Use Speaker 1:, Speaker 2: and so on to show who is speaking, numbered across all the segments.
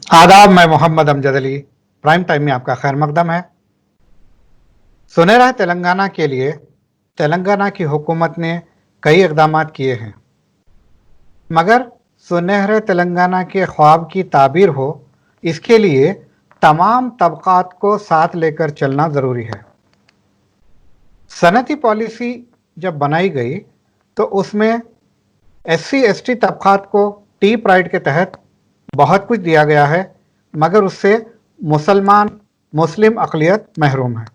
Speaker 1: आदाब, मैं Mohammad Amjad Ali. Prime time में आपका खैर मकदम है। सुनहरा तेलंगाना के लिए तेलंगाना की हुकूमत ने कई इकदाम किए हैं, मगर सुनहरे तेलंगाना के ख्वाब की ताबीर हो, इसके लिए तमाम तबकात को साथ लेकर चलना ज़रूरी है। सनती पॉलिसी जब बनाई गई तो उसमें SC ST तबकात को टी प्राइड के तहत बहुत कुछ दिया गया है, मगर उससे मुस्लिम अक़लियत महरूम है।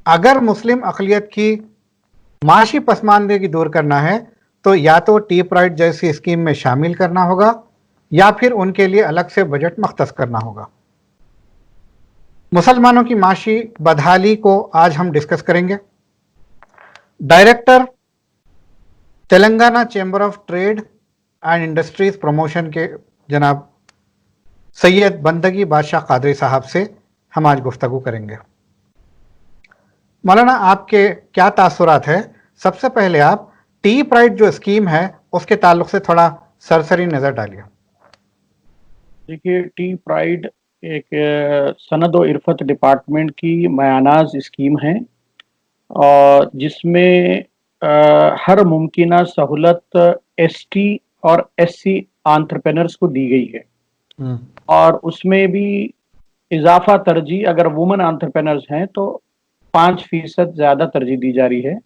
Speaker 1: अगर मुस्लिम अक़लियत की माशी पसमानदगी दूर करना है तो या तो टी प्राइड जैसी स्कीम में शामिल करना होगा या फिर उनके लिए अलग से बजट मख्तस करना होगा। मुसलमानों की माशी बदहाली को आज हम डिस्कस करेंगे। Director Telangana chamber of trade and industries promotion के जनाब सैयद बंदगी बादशाह कादरी साहब से हम आज गुफ्तगू करेंगे। मौलाना, आपके क्या तासुरात है? सबसे पहले आप टी प्राइड जो स्कीम है उसके ताल्लुक से थोड़ा सरसरी नज़र डालिए।
Speaker 2: देखिए, टी प्राइड एक सनद व इरफत डिपार्टमेंट की मायानाज स्कीम है और जिसमें हर मुमकिना सहूलत ST और SC एंटरप्रेन्योर्स को दी गई है और उसमें भी इजाफा तरजीह अगर वुमेन एंटरप्रेन्योर्स हैं तो 5% ज़्यादा तरजीह दी जा रही है।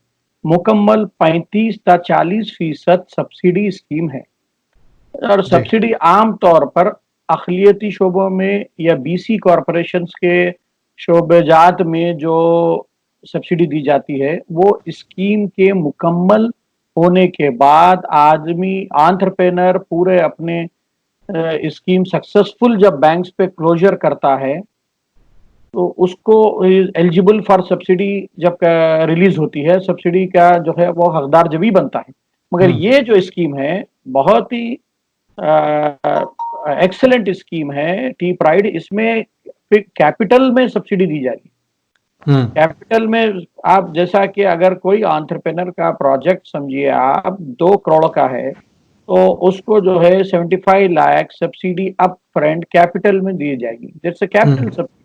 Speaker 2: मुकम्मल 35 से 40% सब्सिडी स्कीम है और सब्सिडी आम तौर पर अक़लियती शोबों में या BC कॉरपोरेशंस के शोबेजात में जो सब्सिडी दी जाती है वो स्कीम के मुकम्मल होने के बाद आदमी एंटरप्रेन्योर पूरे अपने स्कीम सक्सेसफुल जब बैंक्स पे क्लोजर करता है तो उसको एलिजिबल फॉर सब्सिडी जब रिलीज होती है, सब्सिडी का जो है वो हकदार जब ही बनता है। मगर ये जो स्कीम है बहुत ही एक्सेलेंट स्कीम है टी प्राइड। इसमें कैपिटल में सब्सिडी दी जा रही है। कैपिटल में आप जैसा कि अगर कोई एंटरप्रेन्योर का प्रोजेक्ट समझिए आप 2 करोड़ का है तो उसको जो है 75 lakh subsidy up front capital में दी जाएगी। जैसे capital subsidy,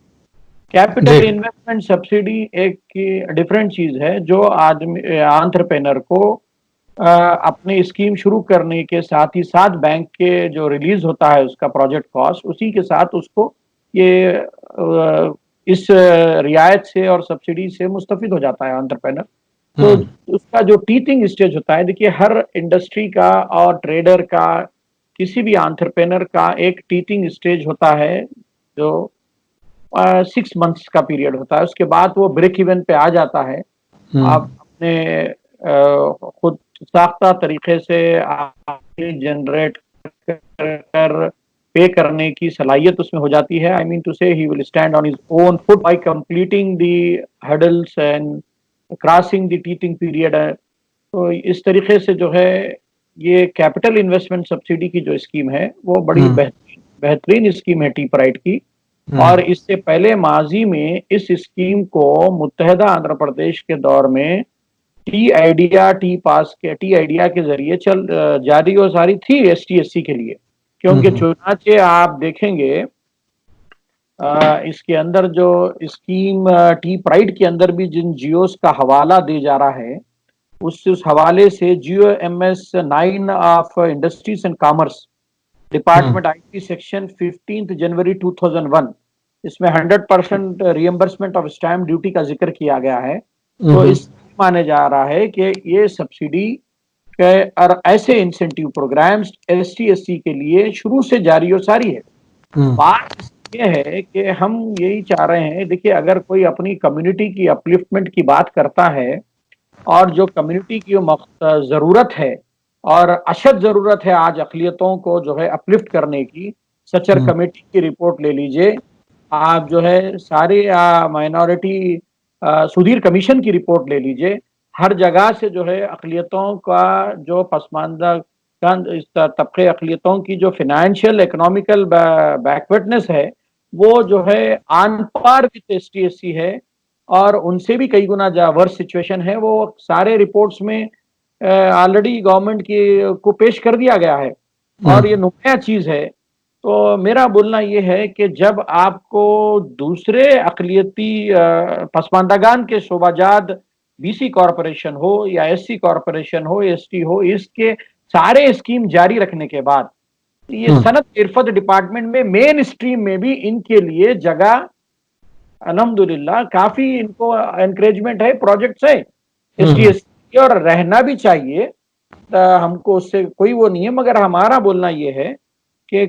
Speaker 2: capital investment subsidy एक डिफरेंट चीज है जो आदमी एंटरप्रेन्योर को अपने स्कीम शुरू करने के साथ ही साथ बैंक के जो रिलीज होता है उसका प्रोजेक्ट कॉस्ट, उसी के साथ उसको ये इस रियायत से और सब्सिडी से मुस्तफिद हो जाता है एंटरप्रेन्योर। तो उसका जो टीथिंग स्टेज होता है, देखिए हर इंडस्ट्री का और ट्रेडर का, किसी भी एंटरप्रेन्योर का एक टीथिंग स्टेज होता है जो 6 मंथ्स का पीरियड होता है। उसके बाद वो ब्रेक इवन पे आ जाता है। आप अपने खुद साख्ता तरीके से जनरेट कर पे करने की सलाहियत उसमें हो जाती है। आई मीन टू से he will stand on his own foot by completing the hurdles and crossing the teething period. तो इस तरीके से जो है ये कैपिटल इन्वेस्टमेंट सब्सिडी की जो स्कीम है वो बड़ी बेहतरीन स्कीम है टी प्राइड की। और इससे पहले माजी में इस स्कीम को मुत्तहदा आंध्र प्रदेश के दौर में टी आइडिया के जरिए जारी और सारी थी ST SC के लिए, क्योंकि चुनाचे आप देखेंगे इसके अंदर जो स्कीम टी प्राइड के अंदर भी जिन जियोस का हवाला दे जा रहा है उस हवाले से जियो MS 9 of industries and commerce department IT section 15 जनवरी 2001, इसमें 100% रियम्बर्समेंट ऑफ स्टैम्प ड्यूटी का जिक्र किया गया है। तो इस माने जा रहा है कि ये सब्सिडी के और ऐसे इंसेंटिव प्रोग्राम्स ST SC के लिए शुरू से जारी और सारी है। बात ये है कि हम यही चाह रहे हैं, देखिए अगर कोई अपनी कम्युनिटी की अपलिफ्टमेंट की बात करता है और जो कम्युनिटी की जरूरत है और अशद जरूरत है आज अक़लियतों को जो है अपलिफ्ट करने की, सचर कमेटी की रिपोर्ट ले लीजिए आप, जो है सारे माइनॉरिटी सुधीर कमीशन की रिपोर्ट ले लीजिए, हर जगह से जो है अक़लियतों का जो पसमानदा इस तबके अक़लियतों की जो फाइनेंशियल इकोनॉमिकल बैकवर्डनेस है वो जो है आन पार विद ST SC है और उनसे भी कई गुना वर्स सिचुएशन है। वो सारे रिपोर्ट्स में ऑलरेडी गवर्नमेंट की को पेश कर दिया गया है। और ये नुमाया चीज है तो मेरा बोलना ये है कि जब आपको दूसरे अक़लियती पसमानदागान के शोबाजात बीसी कॉरपोरेशन हो या एससी कॉरपोरेशन हो, एसटी हो, इसके सारे स्कीम जारी रखने के बाद ये सनत इरफत डिपार्टमेंट में मेन स्ट्रीम में भी इनके लिए जगह अल्हम्दुलिल्लाह काफी इनको एनकरेजमेंट है, प्रोजेक्ट्स है एसटी और रहना भी चाहिए। हमको उससे कोई वो नहीं है, मगर हमारा बोलना ये है कि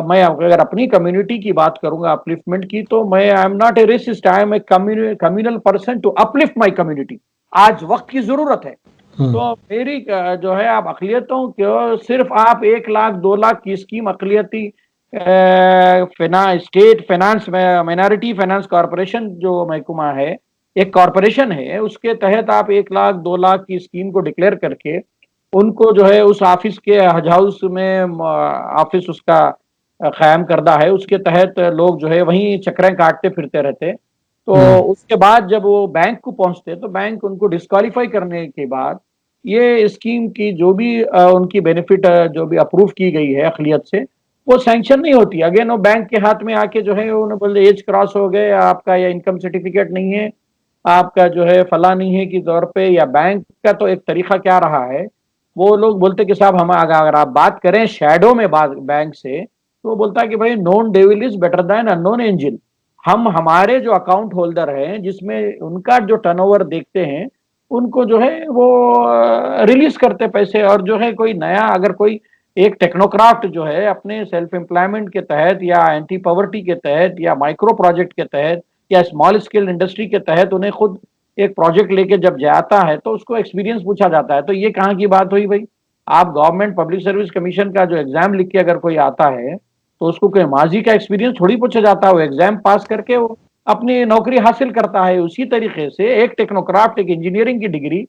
Speaker 2: मैं अगर अपनी कम्युनिटी की बात करूंगा अपलिफ्टमेंट की, तो मैं I am not a racist, I am a communal person to uplift my community. आज वक्त की जरूरत है। तो मेरी जो है आप अक़लियतों को सिर्फ आप 1 लाख 2 लाख की स्कीम अक़लियती state finance minority finance corporation जो महकमा है, एक कॉरपोरेशन है, उसके तहत आप 1 लाख 2 लाख की स्कीम को डिक्लेयर करके उनको जो है उस ऑफिस के हज हाउस में ऑफिस उसका कायम करदा है, उसके तहत लोग जो है वहीं चक्करें काटते फिरते रहते। तो उसके बाद जब वो बैंक को पहुंचते तो बैंक उनको डिस्क्वालीफाई करने के बाद ये स्कीम की जो भी उनकी बेनिफिट जो भी अप्रूव की गई है अक़लियत से, वो सैंक्शन नहीं होती। अगेन वो बैंक के हाथ में आके जो है उन्हें बोलते एज क्रॉस हो गए, आपका या इनकम सर्टिफिकेट नहीं है, आपका जो है फला नहीं है के तौर पे, या बैंक का तो एक तरीका क्या रहा है, वो लोग बोलते कि साहब हम अगर आप बात करें शैडो में बात बैंक से, तो वो बोलता है कि भाई known devil is better than unknown angel. हम हमारे जो अकाउंट होल्डर हैं जिसमें उनका जो टर्नओवर देखते हैं, उनको जो है वो रिलीज करते पैसे, और जो है कोई नया अगर कोई एक टेक्नोक्राफ्ट जो है अपने सेल्फ एम्प्लॉयमेंट के तहत या एंटी पॉवर्टी के तहत या माइक्रो प्रोजेक्ट के तहत या स्मॉल स्केल इंडस्ट्री के तहत उन्हें खुद एक प्रोजेक्ट लेके जब जाता है तो उसको एक्सपीरियंस पूछा जाता है। तो ये कहाँ की बात हुई भाई? आप गवर्नमेंट पब्लिक सर्विस कमीशन का जो एग्जाम लिख के अगर कोई आता है तो उसको कोई माजी का एक्सपीरियंस थोड़ी पूछा जाता है, वो एग्जाम पास करके वो अपनी नौकरी हासिल करता है। उसी तरीके से एक टेक्नोक्राफ्ट, एक इंजीनियरिंग की डिग्री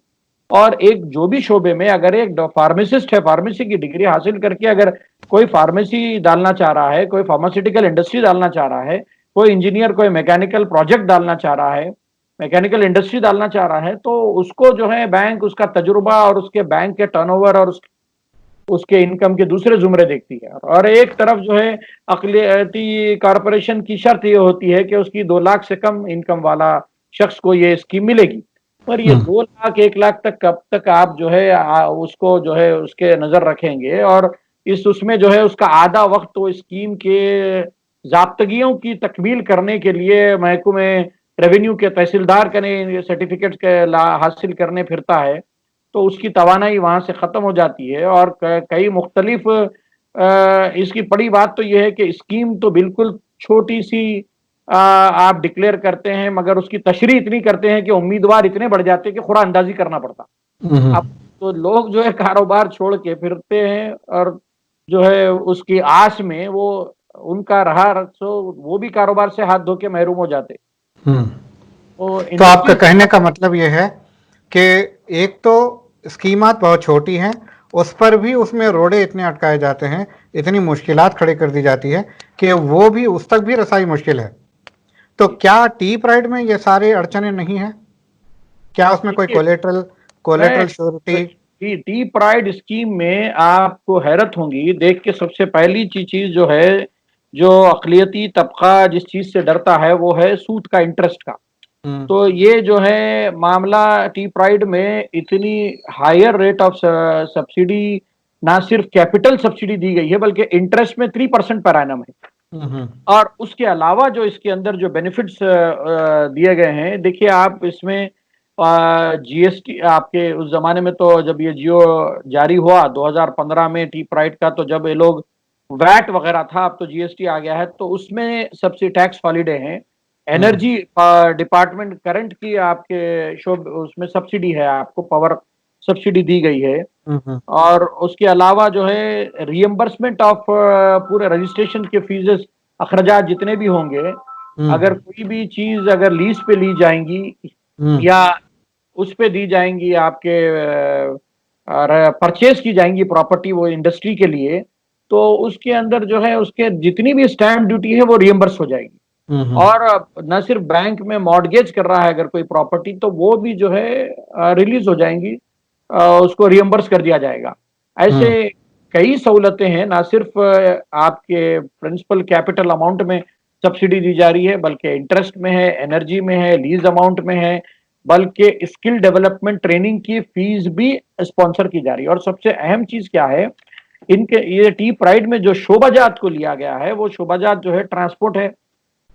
Speaker 2: और एक जो भी शोबे में अगर एक फार्मासिस्ट है, फार्मेसी की डिग्री हासिल करके अगर कोई फार्मेसी डालना चाह रहा है, कोई फार्मास्यूटिकल इंडस्ट्री डालना चाह रहा है, कोई इंजीनियर कोई मैकेनिकल प्रोजेक्ट डालना चाह रहा है, मैकेनिकल इंडस्ट्री डालना चाह रहा है, तो उसको जो है बैंक उसका तजुर्बा और उसके बैंक के टर्नओवर और उसके इनकम के दूसरे जुमरे देखती है। और एक तरफ जो है अक़लियती कॉरपोरेशन की शर्त ये होती है कि उसकी 2 लाख से कम इनकम वाला शख्स को ये स्कीम मिलेगी। पर ये 2 लाख 1 लाख तक कब तक आप जो है उसको जो है उसके नजर रखेंगे, और उसमें जो है उसका आधा वक्त तो स्कीम के ज़ाब्तगियों की तकमील करने के लिए महकमे रेवेन्यू के तहसीलदार के सर्टिफिकेट हासिल करने फिरता है, तो उसकी तवानाई वहां से खत्म हो जाती है। और कई मुख्तलिफ इसकी बड़ी बात तो यह है कि स्कीम तो बिल्कुल छोटी सी आप डिक्लेयर करते हैं, मगर उसकी तशरीह इतनी करते हैं कि उम्मीदवार इतने बढ़ जाते हैं कि खुरा अंदाजी करना पड़ता। अब तो लोग जो है कारोबार छोड़ के फिरते हैं और जो है उसकी आस में वो उनका रहा सो वो भी कारोबार से हाथ धो के महरूम हो जाते।
Speaker 1: तो आपका कहने का मतलब ये है कि एक तो स्कीमात बहुत छोटी हैं, उस पर भी उसमें रोड़े इतने अटकाए जाते हैं, इतनी मुश्किलात खड़ी कर दी जाती है कि वो भी उस तक भी रसाई मुश्किल है। तो क्या टी प्राइड में ये सारे अड़चने नहीं है? क्या उसमें कोई collateral surety?
Speaker 2: T pride scheme में आपको हैरत होंगी देख के। सबसे पहली चीज जो है, जो अक़लियती तबका जिस चीज से डरता है वो है सूद का, इंटरेस्ट का। तो ये जो है मामला टी प्राइड में इतनी हायर रेट ऑफ सब्सिडी, ना सिर्फ कैपिटल सब्सिडी दी गई है बल्कि इंटरेस्ट में 3% पर एनम है। और उसके अलावा जो इसके अंदर जो बेनिफिट्स दिए गए हैं, देखिए आप इसमें जीएसटी आपके उस जमाने में तो जब ये जियो जारी हुआ 2015 में टी प्राइड का, तो जब ये लोग वैट वगैरह था, अब तो जीएसटी आ गया है, तो उसमें सबसे टैक्स हॉलीडे हैं। एनर्जी डिपार्टमेंट करंट की आपके उसमें सब्सिडी है, आपको पावर सब्सिडी दी गई है। और उसके अलावा जो है रियम्बर्समेंट ऑफ पूरे रजिस्ट्रेशन के फीसेस, अखराजात जितने भी होंगे, अगर कोई भी चीज अगर लीज पे ली जाएंगी या उस पे दी जाएंगी, आपके परचेज की जाएंगी प्रॉपर्टी वो इंडस्ट्री के लिए, तो उसके अंदर जो है उसके जितनी भी स्टैंप ड्यूटी है वो रियम्बर्स हो जाएगी। और न सिर्फ बैंक में मॉर्गेज कर रहा है अगर कोई प्रॉपर्टी, तो वो भी जो है रिलीज हो जाएंगी, उसको रियम्बर्स कर दिया जाएगा। ऐसे कई सहूलतें हैं, ना सिर्फ आपके प्रिंसिपल कैपिटल अमाउंट में सब्सिडी दी जा रही है, बल्कि इंटरेस्ट में है, एनर्जी में है, लीज अमाउंट में है, बल्कि स्किल डेवलपमेंट ट्रेनिंग की फीस भी स्पॉन्सर की जा रही है। और सबसे अहम चीज क्या है, इनके ये टी प्राइड में जो शोभाजात को लिया गया है, वो शोभाजात जो है ट्रांसपोर्ट है,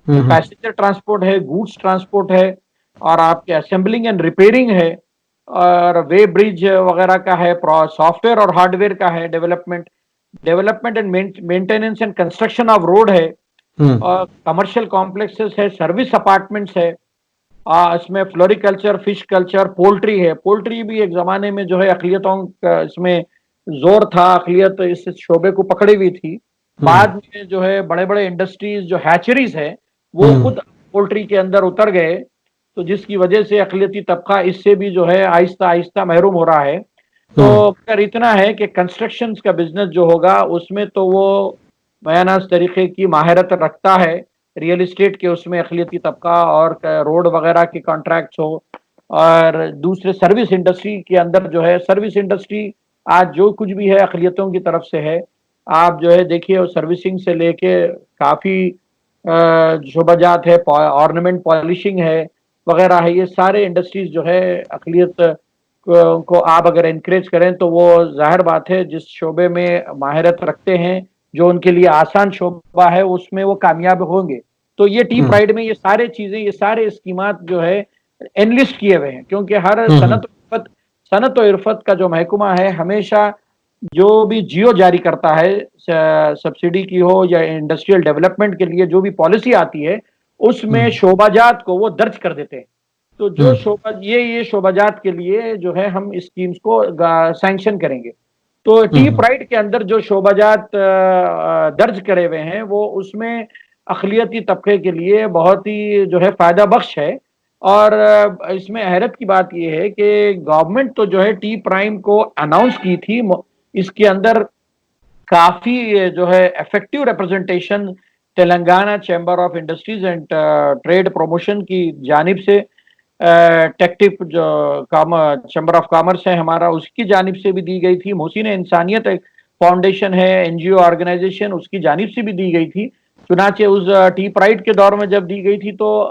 Speaker 2: पैसेंजर ट्रांसपोर्ट है, गुड्स ट्रांसपोर्ट है, और आपके असेंबलिंग एंड रिपेयरिंग है, और वे ब्रिज वगैरह का है, सॉफ्टवेयर और हार्डवेयर का है, development development and maintenance and construction of road है, और कमर्शियल कॉम्प्लेक्सेस है, सर्विस अपार्टमेंट्स है, इसमें फ्लोरिकल्चर, फिश कल्चर, पोल्ट्री है। पोल्ट्री भी एक जमाने में जो है अकलियतों का इसमें जोर था, अकलियत इस शोबे को पकड़ी हुई थी। बाद में जो है बड़े बड़े इंडस्ट्रीज जो हैचरीज है वो खुद पोल्ट्री के अंदर उतर गए, तो जिसकी वजह से अकलियती तबका इससे भी जो है आहिस्ता आहिस्ता महरूम हो रहा है। तो अगर इतना है कि कंस्ट्रक्शन का बिजनेस जो होगा उसमें तो वो बयानास तरीके की महारत रखता है, रियल इस्टेट के उसमें अकलियती तबका और रोड वगैरह के कॉन्ट्रैक्ट्स हो, और दूसरे सर्विस इंडस्ट्री के अंदर जो है, सर्विस इंडस्ट्री आज जो कुछ भी है अकलियतों की तरफ से है। आप जो है देखिए सर्विसिंग से लेके काफी शोबाजात है, ऑर्नामेंट पॉलिशिंग है वगैरह है, ये सारे इंडस्ट्रीज जो है अकलियत को आप अगर इनकरेज करें तो वो जाहिर बात है जिस शोबे में माहिरत रखते हैं, जो उनके लिए आसान शोबा है, उसमें वो कामयाब होंगे। तो ये टी प्राइड में ये सारे चीजें, ये सारे स्कीमात जो है एनलिस्ट किए हुए हैं, क्योंकि हर सनत और इरफत का जो महकमा है हमेशा जो भी जियो जारी करता है, सब्सिडी की हो या इंडस्ट्रियल डेवलपमेंट के लिए जो भी पॉलिसी आती है, उसमें शोबाजात को वो दर्ज कर देते हैं। तो जो ये शोबाजात के लिए जो है हम स्कीम्स को सैंक्शन करेंगे। तो टी प्राइड के अंदर जो शोबाजात दर्ज करे हुए हैं वो उसमें अकलियती तबके के लिए बहुत ही जो है फायदा बख्श है। और इसमें हैरत की बात यह है कि गवर्नमेंट तो जो है टी प्राइम को अनाउंस की थी, इसके अंदर काफी जो है effective representation Telangana chamber of industries and trade promotion की जानिब से, टेक्टिव जो चैम्बर ऑफ कॉमर्स है हमारा, उसकी जानिब से भी दी गई थी। मोहसिन इंसानियत एक फाउंडेशन है, एनजीओ ऑर्गेनाइजेशन, उसकी जानिब से भी दी गई थी। चुनाचे उस टी प्राइड के दौर में जब दी गई थी तो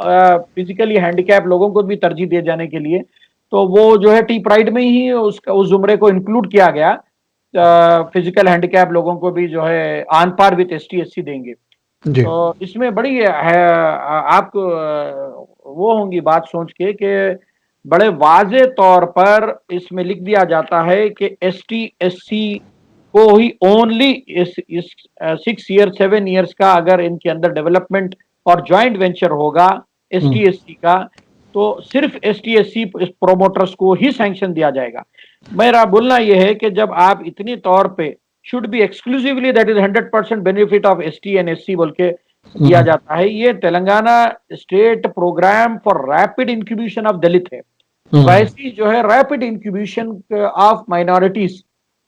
Speaker 2: फिजिकली हैंडीकैप लोगों को भी तरजीह दिए जाने के लिए, तो वो जो है टी प्राइड में ही उस जुमरे को इंक्लूड किया गया, फिजिकल हैंडीकैप लोगों को भी जो है आन पार विद एसटी एससी देंगे। तो इसमें बड़ी है आपको वो होंगी बात सोच के कि बड़े वाजे तौर पर इसमें लिख दिया जाता है कि एसटी एससी को ही ओनली इस 6 ईयर 7 ईयर्स का अगर इनके अंदर डेवलपमेंट और ज्वाइंट वेंचर होगा एसटी एससी का, तो सिर्फ एसटी एससी प्रोमोटर्स को ही सैंक्शन दिया जाएगा। मेरा बोलना यह है कि जब आप इतनी तौर पे should be exclusively that is 100% benefit of ST and SC बोल के दिया जाता है, ये Telangana state program for rapid incubation of Dalit है। वैसी जो है रैपिड इंक्यूबेशन ऑफ माइनॉरिटीज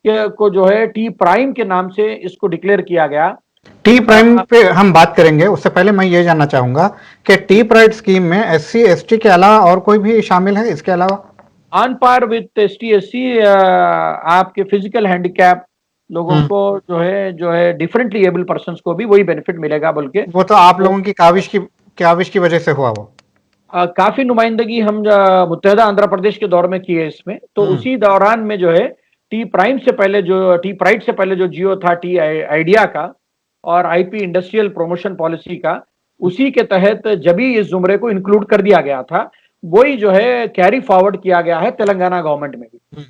Speaker 2: को जो है टी प्राइम के नाम से इसको डिक्लेयर किया गया।
Speaker 1: टी प्राइम पे हम बात करेंगे, उससे पहले मैं ये जानना चाहूंगा कि टी प्राइड स्कीम में एससी एसटी के अलावा और कोई भी शामिल है इसके अलावा?
Speaker 2: On par with ST SC आपके फिजिकल हैंडीकैप लोगों को जो है डिफरेंटली एबल पर्संस को भी वही बेनिफिट मिलेगा। बल्कि
Speaker 1: वो तो आप लोगों की काविश की वजह से हुआ वो।
Speaker 2: काफी नुमाइंदगी हम मुत्तहदा आंध्र प्रदेश के दौर में की है इसमें, तो उसी दौरान में जो है टी प्राइड से पहले जो जियो था टी आइडिया का और आईपी इंडस्ट्रियल प्रमोशन पॉलिसी का, उसी के तहत जब ही इस जुमरे को इंक्लूड कर दिया गया था, वही जो है कैरी फॉरवर्ड किया गया है तेलंगाना गवर्नमेंट में भी।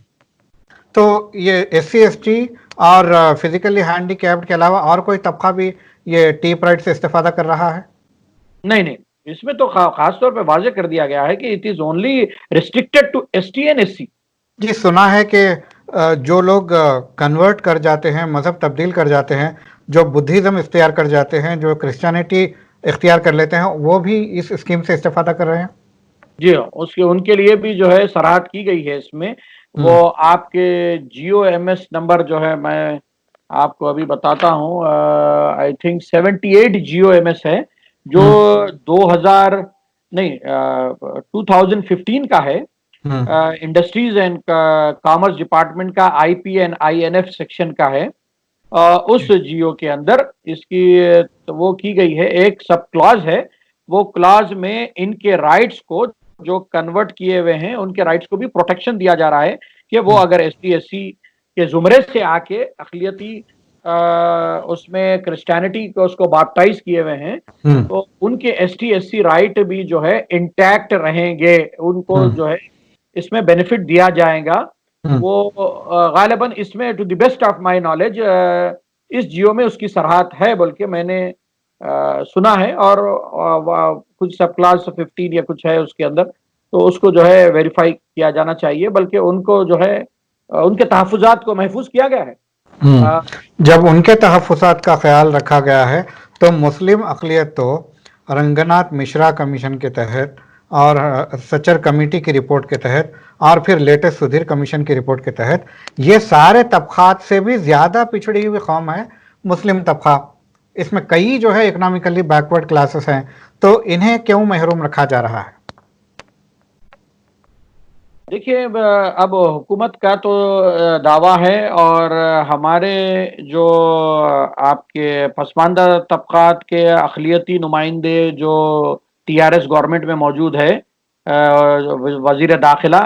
Speaker 1: तो ये एससी एसटी और फिजिकली हैंडीकैप्ड के अलावा और कोई तबका भी ये टी प्राइड से इस्तेफादा कर रहा है?
Speaker 2: नहीं, इसमें तो खास तौर पे वाजे कर दिया गया है कि it is only restricted to ST and SC.
Speaker 1: जी, सुना है कि जो लोग कन्वर्ट कर जाते हैं, मजहब तब्दील कर जाते हैं, जो बुद्धिज्म इख्तियार कर जाते हैं, जो क्रिश्चियनिटी इख्तियार कर लेते हैं, वो भी इस स्कीम से इस्तेफादा कर रहे हैं।
Speaker 2: जी उनके लिए भी जो है सराहत की गई है इसमें। वो आपके जियो एमएस नंबर जो है मैं आपको अभी बताता हूँ, आई थिंक 78 जियो एमएस है जो 2015 का है। इंडस्ट्रीज एंड कॉमर्स डिपार्टमेंट का आईपी एंड आईएनएफ सेक्शन का है। उस जियो के अंदर इसकी तो वो की गई है, एक सब क्लॉज है, वो क्लॉज में इनके राइट्स को जो कन्वर्ट किए हुए हैं उनके राइट्स को भी प्रोटेक्शन दिया जा रहा है कि वो अगर एसटी एससी के जुमरे से आके अकलियती उसमें क्रिश्चियनिटी को उसको बैप्टाइज किए हुए हैं तो उनके एसटी एससी राइट भी जो है इंटैक्ट रहेंगे, उनको जो है इसमें बेनिफिट दिया जाएगा। वो गालिबन इसमें to the best of my knowledge इस जियो में उसकी सराहत है बोल के मैंने सुना है, और कुछ सब क्लास 15 या कुछ है उसके अंदर, तो उसको जो है वेरीफाई किया जाना चाहिए, बल्कि उनको जो है उनके तहफुजात को महफूज किया गया है।
Speaker 1: जब उनके तहफुजात का ख्याल रखा गया है तो मुस्लिम अक़लियत तो रंगनाथ मिश्रा कमीशन के तहत और सचर कमेटी की रिपोर्ट के तहत और फिर लेटेस्ट सुधीर कमीशन की रिपोर्ट के तहत ये सारे तबकात से भी ज़्यादा पिछड़ी हुई कौम है मुस्लिम तबका। इसमें कई जो है इकोनॉमिकली बैकवर्ड क्लासेस हैं, तो इन्हें क्यों महरूम रखा जा रहा है?
Speaker 2: देखिए, अब हुकूमत का तो दावा है, और हमारे जो आपके पसमानदा तबकात के अक़लियती नुमाइंदे जो टीआरएस गवर्नमेंट में मौजूद है, वज़ीर दाखिला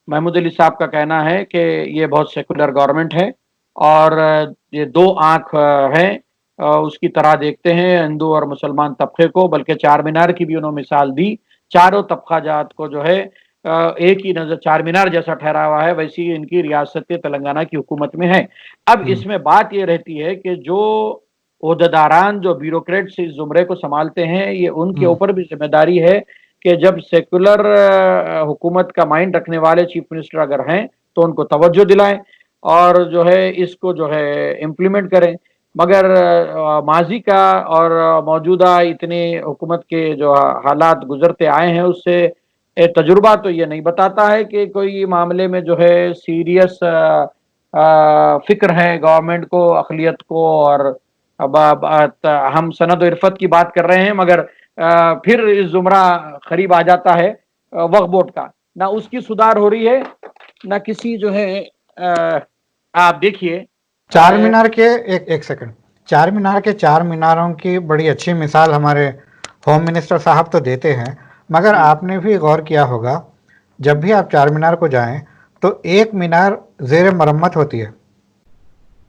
Speaker 2: महमूद अली साहब का कहना है कि ये बहुत सेकुलर गवर्नमेंट है और ये दो आंख है, उसकी तरह देखते हैं हिंदू और मुसलमान तबके को, बल्कि चार मीनार की भी उन्होंने मिसाल दी। चारों तबका जात को जो है एक ही नजर चार मीनार जैसा ठहरा हुआ है, वैसी इनकी रियासत तेलंगाना की हुकूमत में है। अब इसमें बात ये रहती है कि जो ओहदेदारान जो ब्यूरोक्रेट्स इस जुमरे को संभालते हैं, ये उनके ऊपर भी जिम्मेदारी है कि जब सेकुलर हुकूमत का माइंड रखने वाले चीफ मिनिस्टर अगर हैं तो उनको तवज्जो दिलाएं और जो है इसको जो है इम्प्लीमेंट करें। मगर माजी का और मौजूदा इतनी हुकूमत के जो हालात गुजरते आए हैं उससे तजुर्बा तो ये नहीं बताता है कि कोई मामले में जो है सीरियस फिक्र है गवर्नमेंट को, अक़लियत को। और अब हम सनद और इरफत की बात कर रहे हैं, मगर फिर इस जुमरा करीब आ जाता है वक्फ बोर्ड का, ना उसकी सुधार हो रही है ना किसी जो है आप देखिए
Speaker 1: चार मीनार के एक सेकंड, चार मीनार के चार मीनारों की बड़ी अच्छी मिसाल हमारे होम मिनिस्टर साहब तो देते हैं, मगर आपने भी गौर किया होगा जब भी आप चार मीनार को जाएं तो एक मीनार ज़ेर मरम्मत होती है,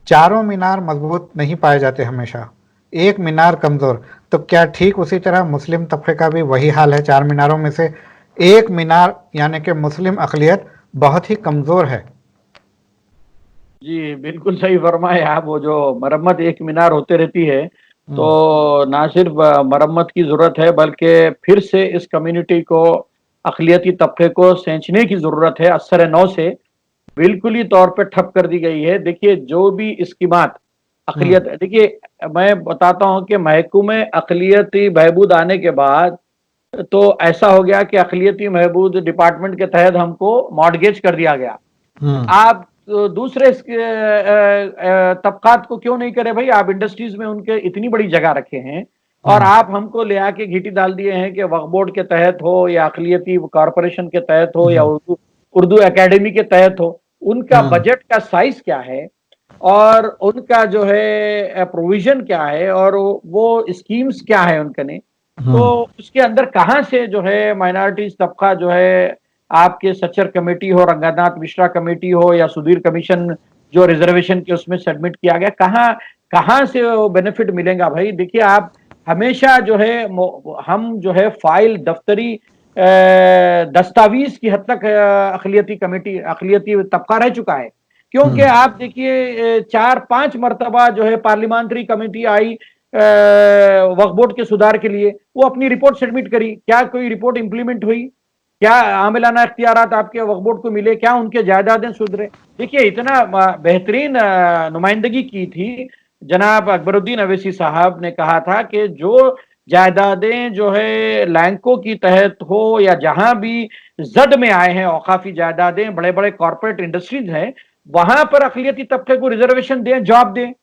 Speaker 1: चारों मीनार मजबूत नहीं पाए जाते, हमेशा एक मीनार कमज़ोर। तो क्या ठीक उसी तरह मुस्लिम तबके का भी वही हाल है? चार मीनारों में से एक मीनार यानी कि मुस्लिम अक़लियत बहुत ही कमज़ोर है।
Speaker 2: जी बिल्कुल सही फरमाए आप। वो जो मरम्मत एक मीनार होते रहती है तो ना सिर्फ मरम्मत की जरूरत है, बल्कि फिर से इस कम्युनिटी को, अक़लियती तबके को सेंचने की जरूरत है। असर नौ से बिल्कुल ही तौर पे ठप कर दी गई है। देखिए जो भी इस्कीमात अक़लियत, देखिए मैं बताता हूं कि महकूमे अक़लियती बहबूद आने के बाद तो ऐसा हो गया कि अक़लियती बहबूद डिपार्टमेंट के तहत हमको मॉडगेज कर दिया गया। आप दूसरे तबकात को क्यों नहीं करे भाई? आप इंडस्ट्रीज में उनके इतनी बड़ी जगह रखे हैं और आप हमको ले आके घीटी डाल दिए हैं कि वक्फ बोर्ड के तहत हो या अक़लियती कॉरपोरेशन के तहत हो या उर्दू एकेडमी के तहत हो। उनका बजट का साइज क्या है और उनका जो है प्रोविजन क्या है और वो स्कीम्स क्या है उनके ने, तो उसके अंदर कहां से जो है माइनॉरिटीज तबका जो है, आपके सचर कमेटी हो, रंगनाथ मिश्रा कमेटी हो या सुधीर कमीशन जो रिजर्वेशन के उसमें सबमिट किया गया, कहां से वो बेनिफिट मिलेगा भाई? देखिए आप हमेशा जो है हम जो है फाइल दफ्तरी दस्तावेज की हद तक अक़लियती कमेटी अक़लियती तबका रह चुका है, क्योंकि आप देखिए 4-5 मरतबा जो है पार्लियामेंट्री कमेटी आई वक्फ बोर्ड के सुधार के लिए, वो अपनी रिपोर्ट सबमिट करी, क्या कोई रिपोर्ट इंप्लीमेंट हुई? क्या आमिलाना इख्तियारात आपके वक्फ बोर्ड को मिले? क्या उनके जायदादें सुधरे? देखिए इतना बेहतरीन नुमाइंदगी की थी जनाब अकबरुद्दीन अवैसी साहब ने, कहा था कि जो जायदादें जो है लैंको की तहत हो या जहां भी जद में आए हैं औकाफी जायदादें, बड़े बड़े कॉर्पोरेट इंडस्ट्रीज हैं, वहां पर अक़लियती तबके को रिजर्वेशन दें, जॉब दें।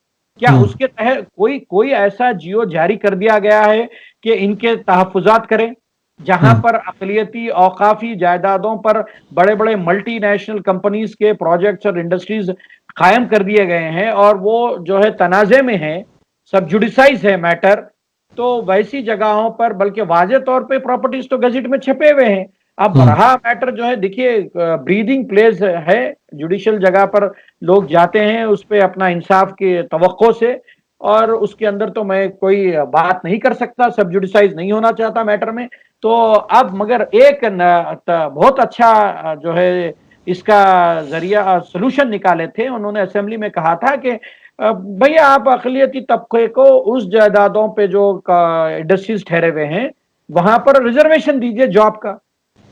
Speaker 2: क्या उसके तहत कोई ऐसा जियो जारी कर दिया गया है कि इनके तहफुजात करें? जहां पर अक़लियती औकाफी जायदादों पर बड़े बड़े मल्टीनेशनल कंपनीज के प्रोजेक्ट्स और इंडस्ट्रीज कायम कर दिए गए हैं और वो जो है तनाज़े में है, सब जुडिसाइज है मैटर। तो वैसी जगहों पर बल्कि वाज़े तौर पे प्रॉपर्टीज तो गजट में छपे हुए हैं। अब रहा मैटर जो है, देखिए ब्रीदिंग प्लेस है, जुडिशियल जगह पर लोग जाते हैं उस पे अपना इंसाफ के तवक्को से, और उसके अंदर तो मैं कोई बात नहीं कर सकता, सब जुडिसाइज नहीं होना चाहता मैटर में। तो अब मगर एक बहुत अच्छा जो है इसका जरिया सलूशन निकाले थे, उन्होंने असेंबली में कहा था कि भैया आप अक़लियती तबके को उस जायदादों पे जो इंडस्ट्रीज ठहरे हुए हैं वहां पर रिजर्वेशन दीजिए जॉब का।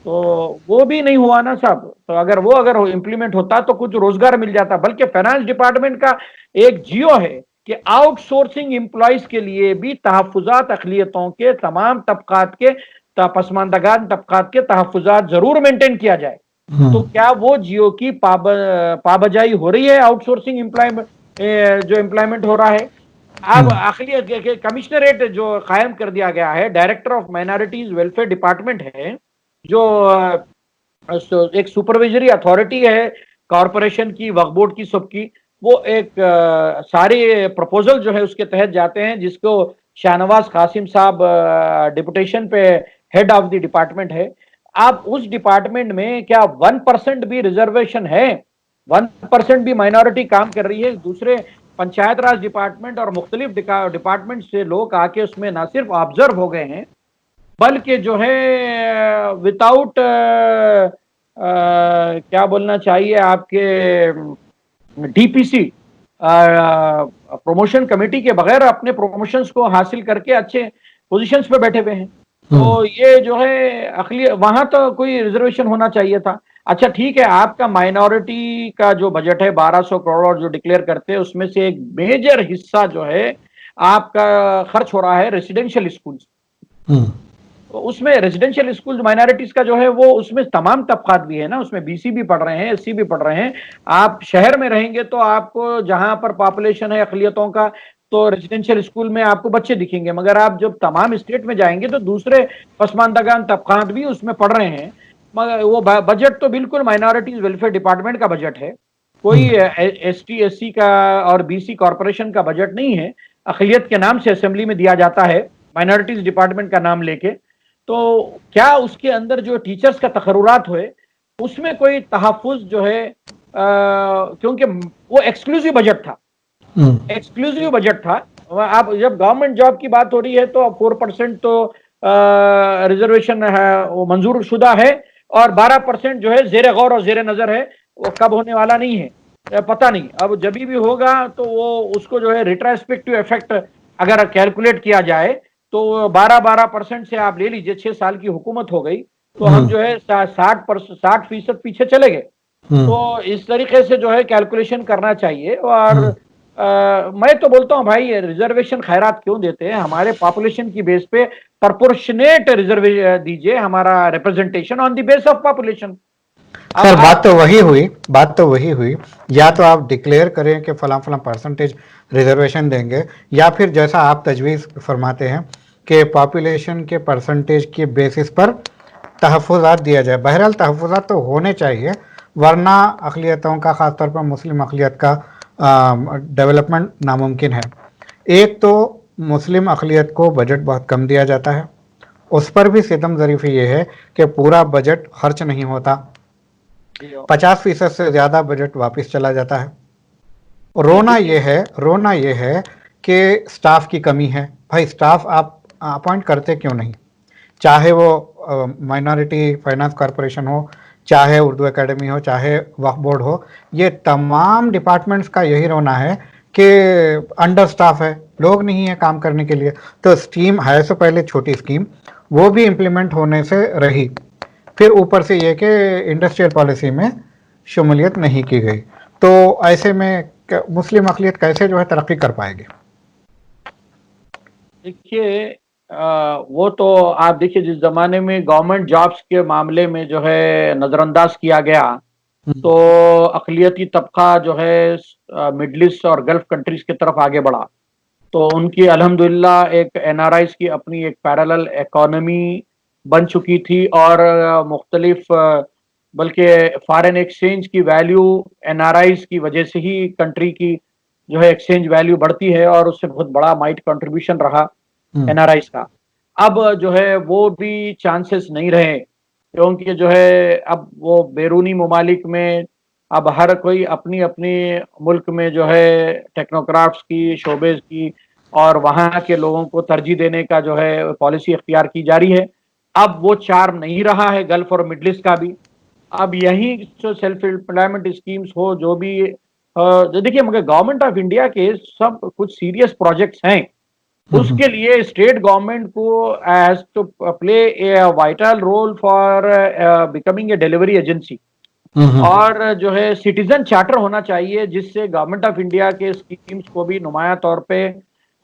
Speaker 2: तो वो भी नहीं हुआ ना साहब। तो अगर इंप्लीमेंट होता तो कुछ रोजगार मिल जाता। बल्कि फाइनेंस डिपार्टमेंट का एक जियो है कि आउटसोर्सिंग एम्प्लॉयज के लिए भी तहफुजात अक़लियतों के तमाम तबकात के पसमानदगान तबकात के तहफुजात जरूर मेंटेन किया जाए। तो क्या वो जियो की पाबजाई हो रही है आउटसोर्सिंग एम्प्लॉयमेंट जो एम्प्लॉयमेंट हो रहा है? अब अक़लियत कमिश्नरेट जो कायम कर दिया गया है, director of minorities welfare department है, जो एक सुपरवाइजरी अथॉरिटी है कॉरपोरेशन की, वक्फ बोर्ड की, सबकी। वो एक सारे प्रपोजल जो है उसके तहत जाते हैं, जिसको शाहनवाज कासिम साहब डिपुटेशन पे हेड ऑफ द डिपार्टमेंट है। आप उस डिपार्टमेंट में क्या 1% भी रिजर्वेशन है? 1% भी माइनॉरिटी काम कर रही है? दूसरे पंचायत राज डिपार्टमेंट और मुख्तलिफ डिपार्टमेंट से लोग आके उसमें ना सिर्फ ऑब्जर्व हो गए हैं, बल्कि जो है विदाउट क्या बोलना चाहिए, आपके डीपीसी प्रमोशन कमेटी के बगैर अपने प्रमोशंस को हासिल करके अच्छे पोजीशंस पे बैठे हुए हैं। तो ये जो है वहां तो कोई रिजर्वेशन होना चाहिए था। अच्छा ठीक है, आपका माइनॉरिटी का जो बजट है 1200 करोड़ जो डिक्लेयर करते हैं, उसमें से एक मेजर हिस्सा जो है आपका खर्च हो रहा है रेसिडेंशियल स्कूल। तो उसमें रेजिडेंशियल स्कूल माइनॉरिटीज का जो है वो उसमें तमाम तबकात भी है ना, उसमें बीसी भी पढ़ रहे हैं, एससी भी पढ़ रहे हैं। आप शहर में रहेंगे तो आपको जहां पर पॉपुलेशन है अक़लियतों का, तो रेजिडेंशियल स्कूल में आपको बच्चे दिखेंगे। मगर आप जब तमाम स्टेट में जाएंगे तो दूसरे पसमानदगान तबकात भी उसमें पढ़ रहे हैं। मगर वो बजट तो बिल्कुल माइनॉरिटीज वेलफेयर डिपार्टमेंट का बजट है, कोई एसटी एससी का और बीसी कॉरपोरेशन का बजट नहीं है। अक़लियत के नाम से असेंबली में दिया जाता है, माइनॉरिटीज डिपार्टमेंट का नाम लेके। तो क्या उसके अंदर जो टीचर्स का तकर्रुरात हुए उसमें कोई तहफ़्फ़ुज़ जो है, क्योंकि वो एक्सक्लूसिव बजट था, एक्सक्लूसिव बजट था। आप जब गवर्नमेंट जॉब की बात हो रही है तो 4% तो रिजर्वेशन है, वो मंजूर शुदा है, और 12% जो है जेर गौर और जेर नजर है। वो कब होने वाला नहीं है पता नहीं, अब जब भी होगा तो वो उसको जो है रिट्रोस्पेक्टिव इफेक्ट अगर कैलकुलेट किया जाए तो 12% से आप ले लीजिए, 6 साल की हुकूमत हो गई तो हम जो है 60% पीछे चले गए। तो इस तरीके से जो है कैलकुलेशन करना चाहिए। और मैं तो बोलता हूँ भाई, रिजर्वेशन खैरात क्यों देते हैं? हमारे पॉपुलेशन की बेस पे प्रपोर्शनेट रिजर्वेशन दीजिए, हमारा representation on the base of population.
Speaker 1: Sir बात तो वही हुई। या तो आप डिक्लेयर करें कि फला फला परसेंटेज रिजर्वेशन देंगे, या फिर जैसा आप तजवीज़ फरमाते हैं कि पॉपुलेशन के परसेंटेज के बेसिस पर तहफ़्फ़ुज़ात दिया जाए। बहरहाल तहफ़्फ़ुज़ात तो होने चाहिए, वरना अक़लियतों का, ख़ासतौर पर मुस्लिम अक़लियत का डेवलपमेंट नामुमकिन है। एक तो मुस्लिम अक़लियत को बजट बहुत कम दिया जाता है, उस पर भी सितम ज़रीफ़ी ये है कि पूरा बजट खर्च नहीं होता, 50% से ज़्यादा बजट वापस चला जाता है। रोना ये है कि स्टाफ की कमी है। भाई स्टाफ आप अपॉइंट करते क्यों नहीं? चाहे वो माइनॉरिटी फाइनेंस कॉरपोरेशन हो, चाहे उर्दू एकेडमी हो, चाहे वक्फ बोर्ड हो, ये तमाम डिपार्टमेंट्स का यही रोना है कि अंडर स्टाफ है, लोग नहीं है काम करने के लिए। तो स्कीम है तो पहले छोटी स्कीम, वो भी इम्प्लीमेंट होने से रही, फिर ऊपर से ये कि इंडस्ट्रियल पॉलिसी में शमूलियत नहीं की गई। तो ऐसे में मुस्लिम अक़लियत कैसे जो है तरक्की कर पाएगी?
Speaker 2: देखिए वो तो आप देखिए, जिस जमाने में गवर्नमेंट जॉब्स के मामले में जो है नजरअंदाज किया गया, तो अक़लियती तबका जो है मिडल ईस्ट और गल्फ कंट्रीज की तरफ आगे बढ़ा। तो उनकी अल्हम्दुलिल्लाह एक एनआरआईज की अपनी एक पैरेलल इकोनॉमी बन चुकी थी और मुख्तलिफ बल्कि फॉरेन एक्सचेंज की वैल्यू एनआरआईज की वजह से ही कंट्री की जो है एक्सचेंज वैल्यू बढ़ती है और उससे बहुत बड़ा माइट कंट्रीब्यूशन रहा एनआरआईज का। अब जो है वो भी चांसेस नहीं रहे, क्योंकि जो है अब वो बैरूनी ममालिक में अब हर कोई अपनी अपनी मुल्क में जो है टेक्नोक्राफ्ट्स की शोबेज की और वहाँ के लोगों को तरजीह देने का जो है पॉलिसी अख्तियार की जा रही है। अब वो चार्म नहीं रहा है गल्फ और मिडल ईस्ट का भी। अब यही जो सेल्फ एम्प्लॉयमेंट स्कीम्स हो जो भी देखिए, मगर गवर्नमेंट ऑफ इंडिया के सब कुछ सीरियस प्रोजेक्ट्स हैं, उसके लिए स्टेट गवर्नमेंट को has to play a vital role for becoming a delivery agency. और जो है सिटीजन चार्टर होना चाहिए जिससे गवर्नमेंट ऑफ इंडिया के स्कीम्स को भी नुमाया तौर पे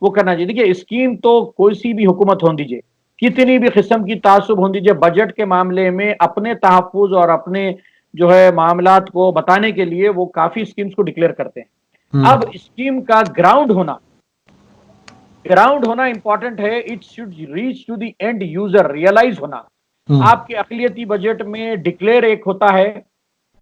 Speaker 2: वो करना चाहिए। देखिए, स्कीम तो कोई सी भी हुकूमत हो दीजिए, कितनी भी किस्म की तासुब हो दीजिए, बजट के मामले में अपने तहफ़्फ़ुज़ और अपने जो है मामलात को बताने के लिए वो काफी स्कीम्स को डिक्लेयर करते हैं। अब स्कीम का ग्राउंड होना इंपॉर्टेंट है। It should reach to the end user, realise होना। आपके अक़लियती बजट में डिक्लेयर एक होता है,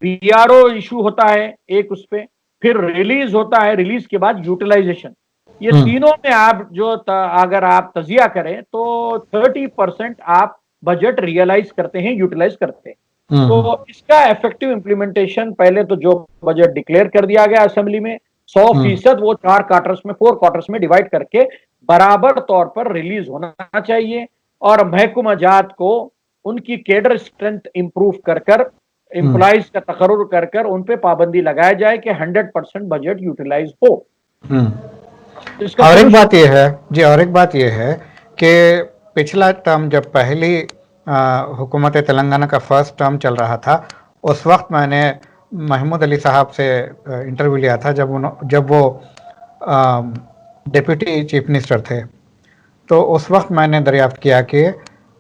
Speaker 2: बीआरओ इशू होता है एक, उस पे फिर रिलीज होता है, रिलीज के बाद यूटिलाइजेशन। ये तीनों में आप जो अगर आप तजिया करें तो 30% आप बजट रियलाइज करते हैं, यूटिलाइज करते हैं। तो इसका इफेक्टिव इंप्लीमेंटेशन, पहले तो जो बजट डिक्लेयर कर दिया गया असेंबली में 100% वो 4 क्वार्टर्स में डिवाइड करके बराबर तौर पर रिलीज होना चाहिए और महकमा जात को उनकी कैडर स्ट्रेंथ इंप्रूव कर कर, एम्प्लॉइज का तकर्रुर कर कर उन पे पाबंदी लगाया जाए कि 100% बजट यूटिलाइज हो।
Speaker 1: और एक बात यह है जी, और एक बात यह है कि पिछला टर्म जब पहली हुकूमत तेलंगाना का फर्स्ट टर्म चल रहा था, उस वक्त मैंने महमूद अली साहब से इंटरव्यू लिया था जब वो डिप्टी चीफ मिनिस्टर थे। तो उस वक्त मैंने दरियाफ्त किया कि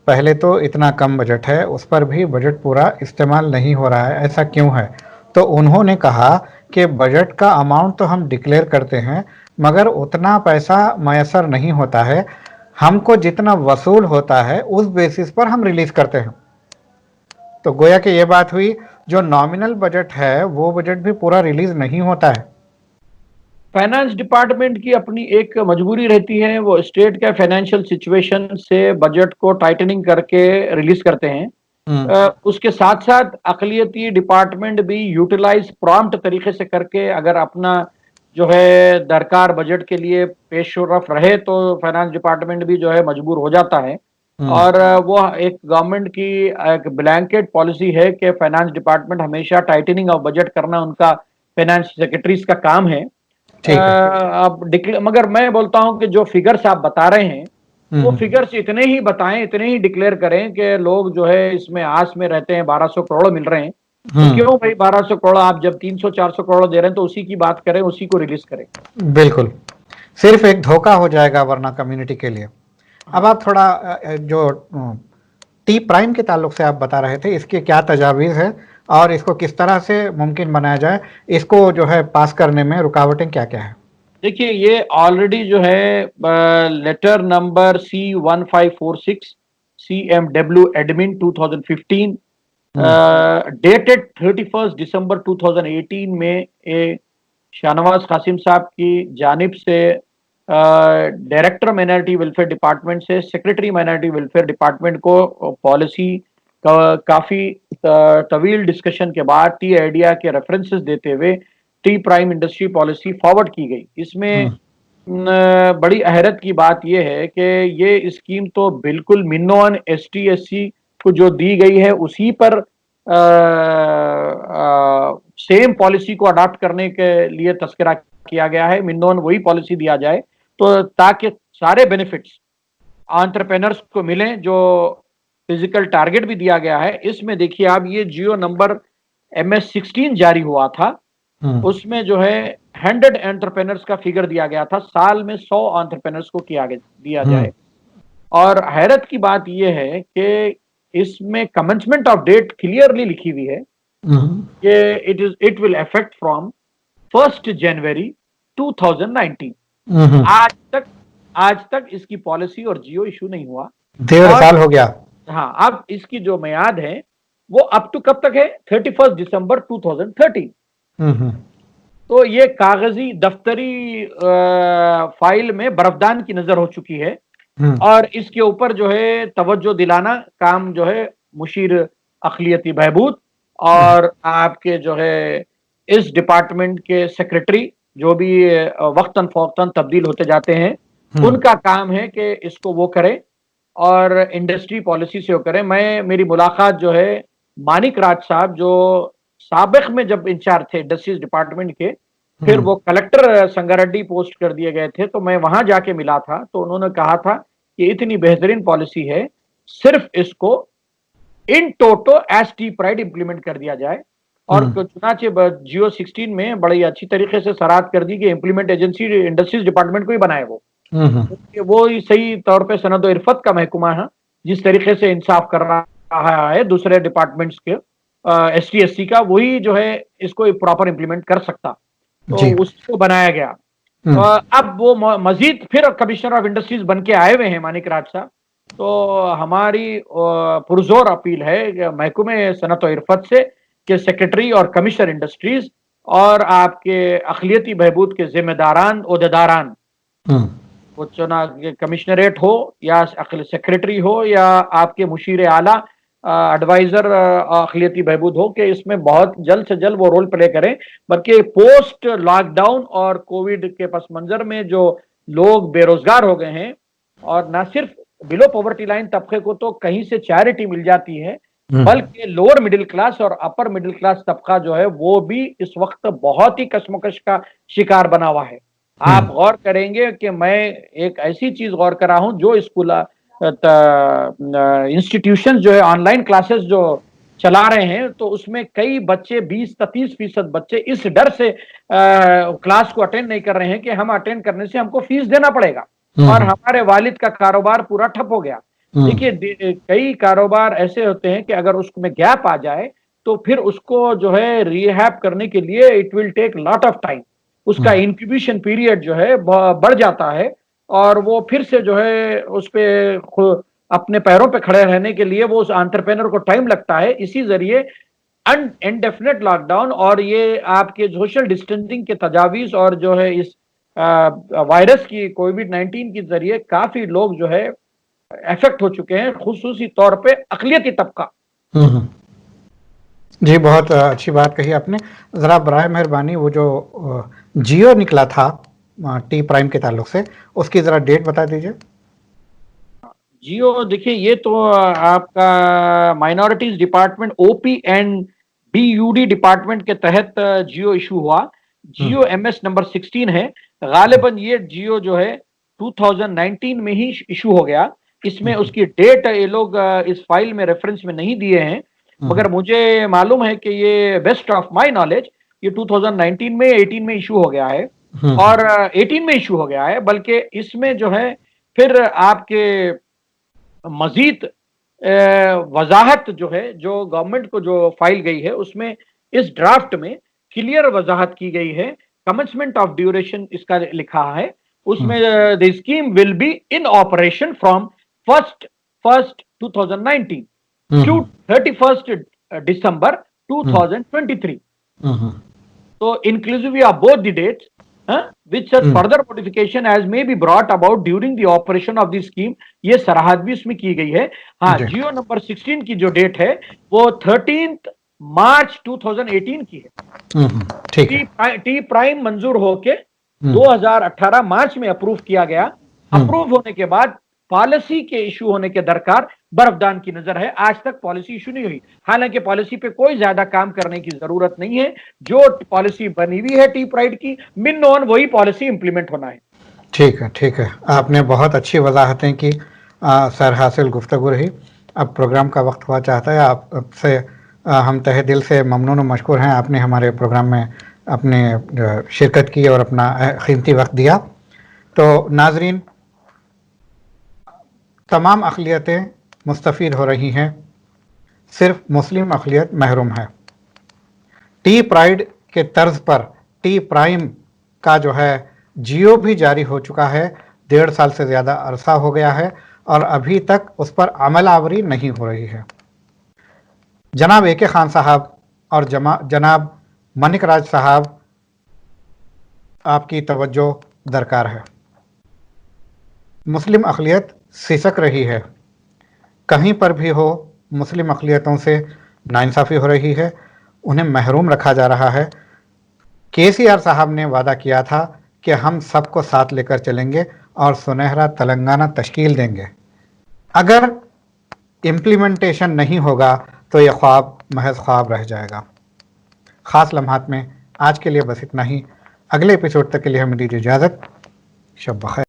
Speaker 1: पहले तो इतना कम बजट है, उस पर भी बजट पूरा इस्तेमाल नहीं हो रहा है, ऐसा क्यों है? तो उन्होंने कहा कि बजट का अमाउंट तो हम डिक्लेयर करते हैं मगर उतना पैसा मैसर नहीं होता है, हमको जितना वसूल होता है उस बेसिस पर हम रिलीज करते हैं। तो गोया कि ये बात हुई, जो नॉमिनल बजट है वो बजट भी पूरा रिलीज नहीं होता है।
Speaker 2: फाइनेंस डिपार्टमेंट की अपनी एक मजबूरी रहती है, वो स्टेट का फाइनेंशियल सिचुएशन से बजट को टाइटनिंग करके रिलीज करते हैं। उसके साथ साथ अक़लियती डिपार्टमेंट भी यूटिलाइज प्रॉम्प्ट तरीके से करके अगर अपना जो है दरकार बजट के लिए पेशरफ रहे तो फाइनेंस डिपार्टमेंट भी जो है मजबूर हो जाता है। और वो एक गवर्नमेंट की एक ब्लैंकेट पॉलिसी है कि फाइनेंस डिपार्टमेंट हमेशा टाइटनिंग ऑफ बजट करना उनका फाइनेंस सेक्रेटरीज का काम है। अब मगर मैं बोलता हूं कि जो फिगर्स आप बता रहे हैं वो फिगर्स इतने ही बताएं, इतने ही डिक्लेयर करें कि लोग जो है इसमें आस में रहते हैं। 1200 करोड़ मिल रहे हैं, तो क्यों भाई 1200 करोड़, आप जब 300-400 करोड़ दे रहे हैं तो उसी की बात करें, उसी को रिलीज करें।
Speaker 1: बिल्कुल, सिर्फ एक धोखा हो जाएगा वरना कम्युनिटी के लिए। अब आप थोड़ा जो टी प्राइम के ताल्लुक से आप बता रहे थे, इसके क्या तजावीज़ है और इसको किस तरह से मुमकिन बनाया जाए, इसको जो है पास करने में रुकावटें क्या क्या है?
Speaker 2: देखिए, ये ऑलरेडी जो है letter number C1546 CMW admin 2015 dated 31 दिसंबर 2018 में शाहनवाज कासिम साहब की जानिब से डायरेक्टर माइनॉरिटी वेलफेयर डिपार्टमेंट से सेक्रेटरी माइनॉरिटी वेलफेयर डिपार्टमेंट को पॉलिसी काफी तवील डिस्कशन के बाद टी आइडिया के रेफरेंसेस देते हुए T prime industry policy forward की गई। इसमें बड़ी अहरत की बात यह है कि ये स्कीम तो बिल्कुल मिनोन ST SC को जो दी गई है उसी पर सेम पॉलिसी को अडॉप्ट करने के लिए तस्करा किया गया है। मिनोन वही पॉलिसी दिया जाए तो ताकि सारे बेनिफिट्स एंटरप्रेन्योर्स को मिलें जो फिजिकल टारगेट भी दिया गया है। इसमें देखिए आप, ये जियो नंबर MS-16 जारी हुआ था, उसमें जो है 100 एंटरप्रेन्योर्स का फिगर दिया गया था, साल में 100 एंटरप्रेन्योर्स को दिया जाए। और हैरत की बात यह है कि इसमें कमेंसमेंट ऑफ डेट क्लियरली लिखी हुई है कि इट विल अफेक्ट फ्रॉम 1 जनवरी 2019। आज तक इसकी पॉलिसी और जियो इशू नहीं हुआ।
Speaker 1: 1.5 साल हो गया।
Speaker 2: हाँ, अब इसकी जो मियाद है वो अप टू कब तक है? 31 दिसंबर 2030।
Speaker 1: हम्म
Speaker 2: तो ये कागजी दफ्तरी फाइल में बर्फदान की नजर हो चुकी है,
Speaker 1: हम्म
Speaker 2: और इसके ऊपर जो है तवज्जो दिलाना काम जो है मुशीर अखिलियती बहबूद
Speaker 1: हम्म
Speaker 2: और आपके जो है इस डिपार्टमेंट के सेक्रेटरी जो भी वक्तन फौक्तन तब्दील होते जाते हैं,
Speaker 1: हम्म
Speaker 2: उनका काम है कि इसको वो करें और इंडस्ट्री पॉलिसी से वो करें। मेरी मुलाकात जो है मानिक राज साहब, जो साबिक में जब इंचार्ज थे इंडस्ट्रीज डिपार्टमेंट के, फिर
Speaker 1: हम्म
Speaker 2: वो कलेक्टर संगारेड्डी पोस्ट कर दिए गए थे, तो मैं वहां जाके मिला था, तो उन्होंने कहा था कि इतनी बेहतरीन पॉलिसी है, सिर्फ इसको इन टोटो एस टी प्राइड इंप्लीमेंट कर दिया जाए। और
Speaker 1: हम्म
Speaker 2: चुनाचे जियो 16 में बड़ी अच्छी तरीके से सराहत कर दी कि इंप्लीमेंट एजेंसी इंडस्ट्रीज डिपार्टमेंट को ही बनाए
Speaker 1: हम्म
Speaker 2: वो ही सही तौर पे सनद इरफत का महकुमा है, जिस तरीके से इंसाफ कर रहा है दूसरे डिपार्टमेंट्स के एस टी एस सी का, वही जो है इसको प्रॉपर इंप्लीमेंट कर सकता, तो
Speaker 1: जी
Speaker 2: उसको बनाया गया।
Speaker 1: हम्म
Speaker 2: अब वो मजीद फिर कमिश्नर ऑफ इंडस्ट्रीज बन के आए हुए हैं मानिक राज साहब। तो हमारी पुरजोर अपील है महकमे सनत और इरफत से कि सेक्रेटरी और कमिश्नर इंडस्ट्रीज और आपके अखिलियती बहबूद के जिम्मेदारान ओहदेदारान,
Speaker 1: हम्म
Speaker 2: वो चुना कमिश्नरेट हो या सेक्रेटरी हो या आपके मुशीर आला एडवाइजर अखिलियती बहबूद हो, कि इसमें बहुत जल्द से जल्द वो रोल प्ले करें। बल्कि पोस्ट लॉकडाउन और कोविड के पस मंजर में जो लोग बेरोजगार हो गए हैं, और ना सिर्फ बिलो पॉवर्टी लाइन तबके को तो कहीं से चैरिटी मिल जाती है,
Speaker 1: हम्म
Speaker 2: बल्कि लोअर मिडिल क्लास और अपर मिडिल क्लास तबका जो है वो भी इस वक्त बहुत ही कशमकश का शिकार बना हुआ है। आप
Speaker 1: हम्म
Speaker 2: गौर करेंगे कि मैं एक ऐसी चीज गौर कर रहा हूं, जो स्कूल इंस्टीट्यूशन जो है ऑनलाइन क्लासेस जो चला रहे हैं, तो उसमें कई बच्चे 20-30% बच्चे इस डर से क्लास को अटेंड नहीं कर रहे हैं कि हम अटेंड करने से हमको फीस देना पड़ेगा और
Speaker 1: हम्म
Speaker 2: हमारे वालिद का कारोबार पूरा ठप हो गया।
Speaker 1: हम्म
Speaker 2: देखिए, कई कारोबार ऐसे होते हैं कि अगर उसमें गैप आ जाए तो फिर उसको जो है रिहैब करने के लिए it will take lot of time, उसका
Speaker 1: हम्म
Speaker 2: इंक्यूबेशन पीरियड जो है बढ़ जाता है, और वो फिर से जो है उस पे अपने पैरों पे खड़े रहने के लिए वो उस एंटरप्रेन्योर को टाइम लगता है। इसी जरिए इनडेफिनेट लॉकडाउन और ये आपके सोशल डिस्टेंसिंग के तजावीज और जो है इस वायरस की कोविड-19 के जरिए काफी लोग जो है इफेक्ट हो चुके हैं, खुसूसी तौर पे अकलियती तबका।
Speaker 1: हम्म जी, बहुत अच्छी बात कही आपने। ज़रा बराए मेहरबानी वो जो जियो निकला था टी प्राइम के ताल्लुक से, उसकी ज़रा डेट बता दीजिए।
Speaker 2: जियो देखिए, ये तो आपका minorities department OP and BUD department के तहत जियो इशू हुआ। जियो एमएस नंबर 16 है। गालिबन ये जियो जो है 2019 में ही इशू हो गया। इसमें उसकी डेट ये लोग इस फाइल में रेफरेंस में नहीं दिए हैं, मगर मुझे मालूम है कि ये बेस्ट ऑफ माय नॉलेज ये 2019 में 18 में इशू हो गया है, और 18 में इशू हो गया है। बल्कि इसमें जो है फिर आपके मजीद वजाहत जो है, जो गवर्नमेंट को जो फाइल गई है, उसमें इस ड्राफ्ट में क्लियर वजाहत की गई है। कमेंसमेंट ऑफ ड्यूरेशन इसका लिखा है उसमें, the scheme will be in operation from first 2019 to 31st December 2023. So inclusive of both the dates, which such further modification as may be brought about during the operation of the scheme, ये सराहत भी इसमें की गई है। हाँ, जियो number 16 की जो date है वो 13 मार्च 2018 की है।
Speaker 1: ठीक है।
Speaker 2: टी प्राइम मंजूर होके 2018 मार्च में अप्रूव किया गया। अप्रूव होने के बाद पॉलिसी के इशू होने के दरकार बर्फदान की नजर है। आज तक पॉलिसी इशू नहीं हुई। हालांकि पॉलिसी पे कोई ज्यादा काम करने की जरूरत नहीं है। जो पॉलिसी बनी हुई है टी प्राइड की मिन ऑन, वही पॉलिसी इंप्लीमेंट होना है।
Speaker 1: ठीक है, ठीक है। आपने बहुत अच्छी वजाहतें की। सर हासिल गुफ्तगू रही। अब प्रोग्राम का वक्त हुआ चाहता है। आपसे हम तहे दिल से ममनून और मशकूर हैं, आपने हमारे प्रोग्राम में अपने शिरकत की और अपना कीमती वक्त दिया। तो नाजरीन, तमाम अक़लियतें मुस्तफ़ीद हो रही हैं, सिर्फ मुस्लिम अक़लियत महरूम है। टी प्राइड के तर्ज पर टी प्राइम का जो है जियो भी जारी हो चुका है। 1.5 साल से ज़्यादा अरसा हो गया है और अभी तक उस पर अमलावरी नहीं हो रही है। जनाब AK खान साहब और जनाब मनिक राज साहब, आपकी तवज्जो दरकार है। मुस्लिम अक़लियत सिसक रही है, कहीं पर भी हो मुस्लिम अक़लियतों से नाइंसाफ़ी हो रही है, उन्हें महरूम रखा जा रहा है। KCR साहब ने वादा किया था कि हम सबको साथ लेकर चलेंगे और सुनहरा तेलंगाना तश्कील देंगे। अगर इम्प्लीमेंटेशन नहीं होगा तो ये ख्वाब महज ख्वाब रह जाएगा। ख़ास लम्हात में आज के लिए बस इतना ही। अगले एपिसोड तक के लिए हमें दीजिए इजाज़त। शब बख़ैर।